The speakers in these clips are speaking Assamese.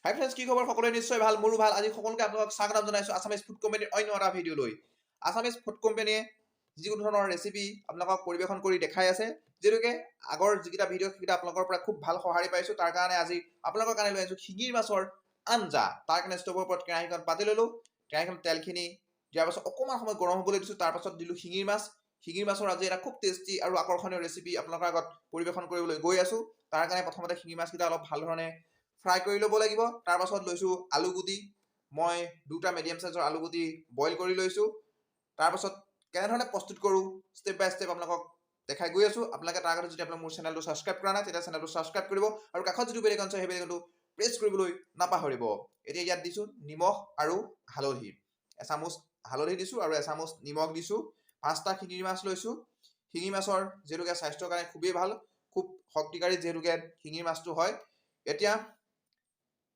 হাই ফ্ৰেণ্ডছ, কি খবৰ? সকলোৱে নিশ্চয় ভাল, মোৰো ভাল। আজি সকলোকে আপোনালোকক স্বাগতম জনাইছোঁ আছামিজ ফুড কোম্পানীৰ অন্য এটা ভিডিঅ' লৈ। আছামিজ ফুড কোম্পানীয়ে যিকোনো ধৰণৰ ৰেচিপি আপোনালোকক পৰিৱেশন কৰি দেখাই আছে, যিহেতুকে আগৰ যিকেইটা ভিডিঅ' সেইকেইটা আপোনালোকৰ পৰা খুব ভাল সঁহাৰি পাইছোঁ। তাৰ কাৰণে আজি আপোনালোকৰ কাৰণে লৈ আহিছোঁ শিঙিৰ মাছৰ আঞ্জা। তাৰ কাৰণে ষ্ট'ভৰ ওপৰত কেৰাহীখন পাতি ল'লোঁ। কেৰাহীখনত তেলখিনি দিয়াৰ পাছত অকণমান সময় গৰম হ'বলৈ দিছোঁ। তাৰপাছত দিলোঁ শিঙিৰ মাছ। শিঙিৰ মাছৰ আজি এটা খুব টেষ্টি আৰু আকৰ্ষণীয় ৰেচিপি আপোনালোকৰ আগত পৰিৱেশন কৰিবলৈ গৈ আছোঁ। তাৰ কাৰণে প্ৰথমতে শিঙি মাছকেইটা অলপ ভাল ধৰণে ফ্ৰাই কৰি ল'ব লাগিব। তাৰ পাছত লৈছোঁ আলুগুটি। মই দুটা মিডিয়াম চাইজৰ আলুগুটি বইল কৰি লৈছোঁ। তাৰপাছত কেনেধৰণে প্ৰস্তুত কৰোঁ ষ্টেপ বাই ষ্টেপ আপোনালোকক দেখাই গৈ আছোঁ। আপোনালোকে তাৰ আগতে যদি আপোনালোকে মোৰ চেনেলটো ছাবস্ক্ৰাইব কৰা নাই, তেতিয়া চেনেলটো ছাবস্ক্ৰাইব কৰিব আৰু কাষত যিটো বেল আইকন আছে সেই বেল আইকনটো প্ৰেছ কৰিবলৈ নাপাহৰিব। এতিয়া ইয়াত দিছোঁ নিমখ আৰু হালধি। এচামুচ হালধি দিছোঁ আৰু এচামুচ নিমখ দিছোঁ। 5টা শিঙি মাছ লৈছোঁ। শিঙি মাছৰ যিহেতুকে স্বাস্থ্যৰ কাৰণে খুবেই ভাল, খুব শক্তিকাৰী যিহেতুকে শিঙি মাছটো হয়। এতিয়া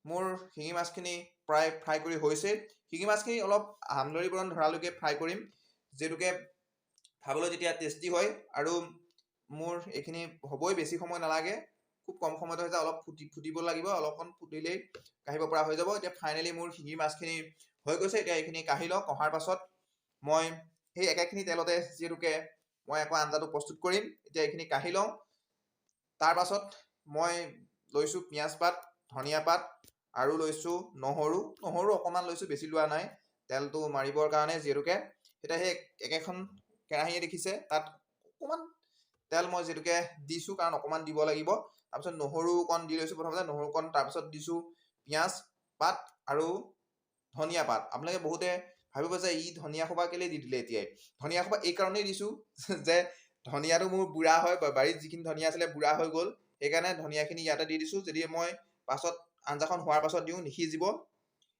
মোৰ শিঙি মাছখিনি প্ৰায় ফ্ৰাই কৰি হৈছে। শিঙি মাছখিনি অলপ আমলৰি বৰণ ধৰালৈকে ফ্ৰাই কৰিম, যিহেতুকে খাবলৈ যেতিয়া টেষ্টি হয়। আৰু মোৰ এইখিনি হ'বই, বেছি সময় নালাগে, খুব কম সময়তে হৈ যায়। অলপ ফুটিব লাগিব, অলপমান ফুটিলেই কাঢ়িব পৰা হৈ যাব। এতিয়া ফাইনেলি মোৰ শিঙি মাছখিনি হৈ গৈছে। এতিয়া এইখিনি কাঢ়ি লওঁ। কঢ়াৰ পাছত মই সেই একেখিনি তেলতে যিহেতুকে মই আকৌ আঞ্জাটো প্ৰস্তুত কৰিম। এতিয়া এইখিনি কাঢ়ি লওঁ। তাৰ পাছত মই লৈছোঁ পিঁয়াজ পাত, ধনিয়া পাত আৰু লৈছোঁ নহৰু অকণমান লৈছোঁ, বেছি লোৱা নাই, তেলটো মাৰিবৰ কাৰণে যিহেতুকে। এতিয়া সেই একেখন কেৰাহীয়ে দেখিছে, তাত অকণমান তেল মই যিহেতুকে দিছোঁ, কাৰণ অকণমান দিব লাগিব। তাৰপিছত নহৰু অকণ দি লৈছোঁ প্ৰথমতে, নহৰু অকণ। তাৰপিছত দিছোঁ পিঁয়াজ পাত আৰু ধনিয়া পাত। আপোনালোকে বহুতে ভাবিব যে ই ধনিয়া সোপা কেলেই দি দিলে এতিয়াই। ধনিয়া সোপা এই কাৰণেই দিছোঁ যে ধনিয়াটো মোৰ বুঢ়া হয়, বাৰীত যিখিনি ধনিয়া আছিলে বুঢ়া হৈ গ'ল, সেইকাৰণে ধনিয়াখিনি ইয়াতে দি দিছোঁ। যদি মই পাছত আঞ্জাখন হোৱাৰ পাছত দিওঁ নিসিজিব।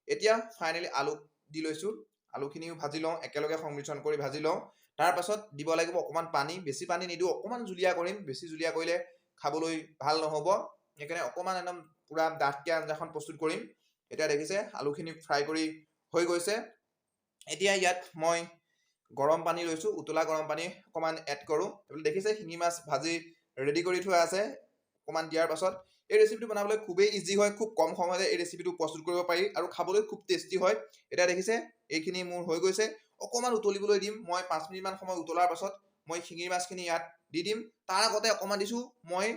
এতিয়া ফাইনেলি আলু দি লৈছোঁ। আলুখিনিও ভাজি লওঁ, একেলগে সংমিশ্ৰণ কৰি ভাজি লওঁ। তাৰ পাছত দিব লাগিব অকণমান পানী, বেছি পানী নিদিওঁ, অকণমান জুলীয়া কৰিম। বেছি জুলীয়া কৰিলে খাবলৈ ভাল নহ'ব, সেইকাৰণে অকণমান একদম পূৰা ডাঠকৈ আঞ্জাখন প্ৰস্তুত কৰিম। এতিয়া দেখিছে আলুখিনি ফ্ৰাই কৰি হৈ গৈছে। এতিয়া ইয়াত মই গৰম পানী লৈছোঁ, উতলা গৰম পানী অকণমান এড কৰোঁ। দেখিছে শিঙি মাছ ভাজি ৰেডি কৰি থোৱা আছে। অকণমান দিয়াৰ পাছত এই ৰেচিপিটো বনাবলৈ খুবেই ইজি হয়, খুব কম সময়তে এই ৰেচিপিটো প্ৰস্তুত কৰিব পাৰি আৰু খাবলৈ খুব টেষ্টি হয়। এতিয়া দেখিছে এইখিনি মোৰ হৈ গৈছে। অকণমান উতলিবলৈ দিম। মই 5 মিনিটমান সময় উতলাৰ পাছত মই শিঙি মাছখিনি ইয়াত দি দিম। তাৰ আগতে অকণমান দিছোঁ মই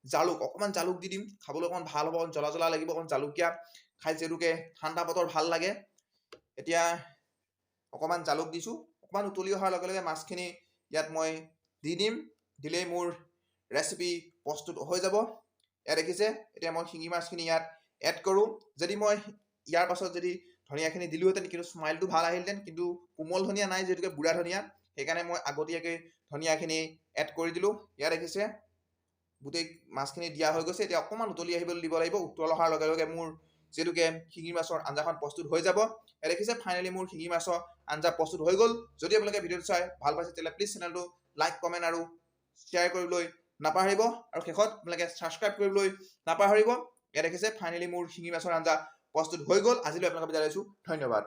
জালুক, অকণমান জালুক দি দিম, খাবলৈ অকণমান ভাল হ'ব, জ্বলা জ্বলা লাগিব, অকণমান জালুকীয়া খাই যিহেতুকে ঠাণ্ডা বতৰ ভাল লাগে। এতিয়া অকণমান জালুক দিছোঁ। অকণমান উতলি অহাৰ লগে লগে মাছখিনি ইয়াত মই দি দিম। দিলেই মোৰ ৰেচিপি প্ৰস্তুত হৈ যাব। এয়া দেখিছে, এতিয়া মই শিঙি মাছখিনি ইয়াত এড কৰোঁ। যদি মই ইয়াৰ পাছত যদি ধনিয়াখিনি দিলোহেঁতেন, কিন্তু স্মাইলটো ভাল আহিলহেঁতেন, কিন্তু কোমল ধনিয়া নাই যিহেতুকে বুঢ়া ধনিয়া, সেইকাৰণে মই আগতীয়াকৈ ধনিয়াখিনি এড কৰি দিলোঁ। ইয়াত দেখিছে গোটেই মাছখিনি দিয়া হৈ গৈছে। এতিয়া অকণমান উতলি আহিবলৈ দিব লাগিব। উতল অহাৰ লগে লগে মোৰ যিহেতুকে শিঙি মাছৰ আঞ্জাখন প্ৰস্তুত হৈ যাব। এয়া দেখিছে ফাইনেলি মোৰ শিঙি মাছৰ আঞ্জা প্ৰস্তুত হৈ গ'ল। যদি আপোনালোকে ভিডিঅ'টো চাই ভাল পাইছে, তেতিয়াহ'লে প্লিজ চেনেলটো লাইক, কমেণ্ট আৰু শ্বেয়াৰ কৰিবলৈ নাপাহৰিব। আৰু শেষত আপোনালোকে ছাবস্ক্ৰাইব কৰিবলৈ নাপাহৰিব। এয়া দেখিছে ফাইনেলি মোৰ শিঙি মাছৰ আঞ্জা প্ৰস্তুত হৈ গ'ল। আজিলৈ আপোনালোকক বিদায় লৈছোঁ। ধন্যবাদ।